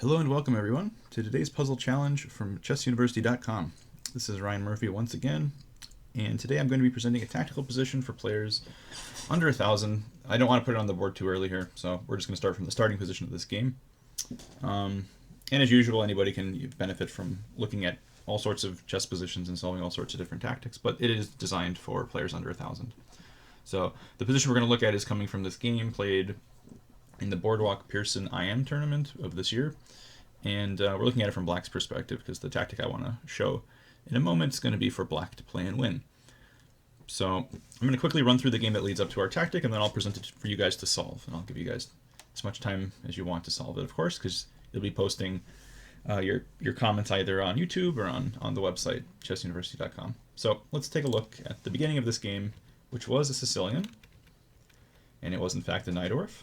Hello and welcome everyone to today's puzzle challenge from chessuniversity.com. This is Ryan Murphy once again, and today I'm going to be presenting a tactical position for players under 1,000. I don't want to put it on the board too early here, so we're just going to start from the starting position of this game. And as usual, anybody can benefit from looking at all sorts of chess positions and solving all sorts of different tactics, but it is designed for players under 1,000. So the position we're going to look at is coming from this game played in the Boardwalk Pearson IM tournament of this year. And we're looking at it from Black's perspective because the tactic I want to show in a moment is going to be for Black to play and win. So I'm going to quickly run through the game that leads up to our tactic, and then I'll present it for you guys to solve. And I'll give you guys as much time as you want to solve it, of course, because you'll be posting your comments either on YouTube or on the website, chessuniversity.com. So let's take a look at the beginning of this game, which was a Sicilian. And it was, in fact, a Najdorf.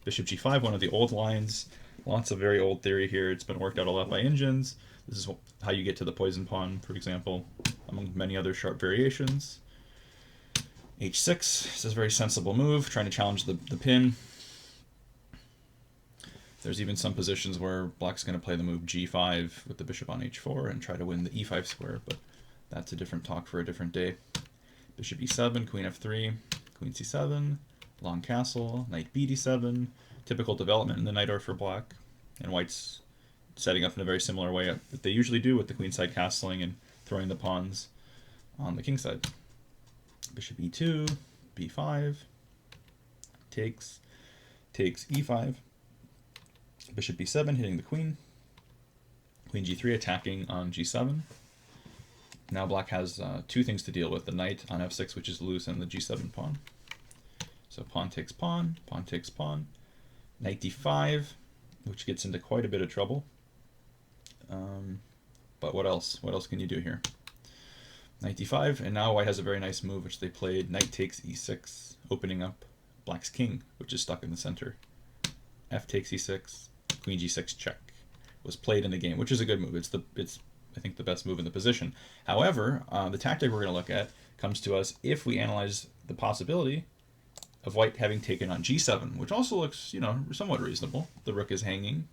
Bishop g5, one of the old lines. Lots of very old theory here. It's been worked out a lot by engines. This is how you get to the poison pawn, for example, among many other sharp variations. h6 this is a very sensible move, trying to challenge the pin. There's even some positions where Black's going to play the move g5 with the bishop on h4 and try to win the e5 square, but that's a different talk for a different day. Bishop e7, queen f3, queen c7, long castle, knight b d7, typical development in the Najdorf for Black, and White's setting up in a very similar way that they usually do with the queenside castling and throwing the pawns on the kingside. Bishop e2, b5, takes e5, bishop b7 hitting the queen, queen g3 attacking on g7. Now Black has two things to deal with, the knight on f6, which is loose, and the g7 pawn. So pawn takes pawn, pawn takes pawn, knight d5, which gets into quite a bit of trouble. But what else? What else can you do here? Knight d5, and now White has a very nice move, which they played. Knight takes e6, opening up Black's king, which is stuck in the center. F takes e6, queen g6 check was played in the game, which is a good move. It's I think the best move in the position. However, the tactic we're going to look at comes to us if we analyze the possibility of White having taken on g7, which also looks, somewhat reasonable. The rook is hanging,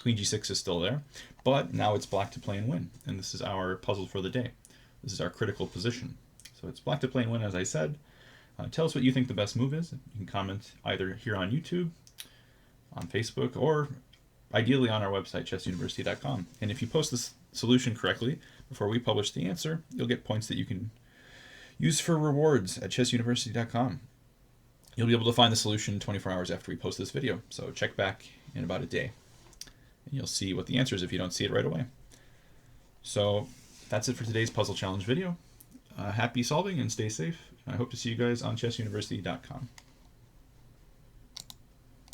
queen g6 is still there, but now it's Black to play and win, and this is our puzzle for the day. This is our critical position. So it's Black to play and win, as I said. Tell us what you think the best move is. You can comment either here on YouTube, on Facebook, or ideally on our website, chessuniversity.com. And if you post this solution correctly before we publish the answer, you'll get points that you can use for rewards at chessuniversity.com. You'll be able to find the solution 24 hours after we post this video, so check back in about a day, and you'll see what the answer is if you don't see it right away. So that's it for today's puzzle challenge video. Happy solving and stay safe. I hope to see you guys on chessuniversity.com.